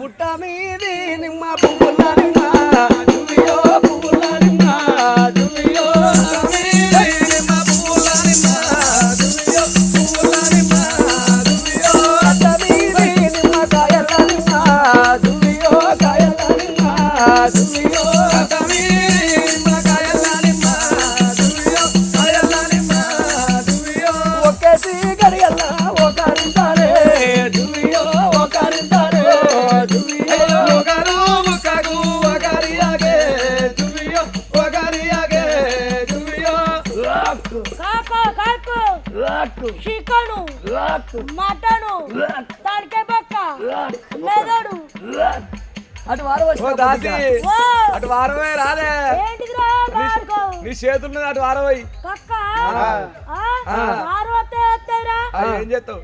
పుట్ట మీది నిమ్మ పువ్వుల నిమ్మ దువియో పువ్వుల నిమ్మ దువియో నిమ్మ పువ్వుల నిమ్మ దువియో పువ్వుల నిమ్మ దువియో పుట్ట మీది నిమ్మ కాయల నిమ్మ దువియో కాయల నిమ్మ దువియో పుట్ట మీది నిమ్మ కాయల నిమ్మ దువియో కాయల నిమ్మ దువియో ఒకేసి గడియల్ల ఒకరింతారే దువియో ఒకరింతారే దువియో ఒకరు ముక్కకు ఒకరియాగే దువియో ఒకరియాగే దువియో కాకు చికెను మటను దానికే పక్క మెదడు అటు వారం దాసి అటు వారమే రాలే ఏంటిదిరా బాడుకో నీ చేతులు అటు వారమై కక్క వారవతే వస్తేరా ఏం చేస్తావు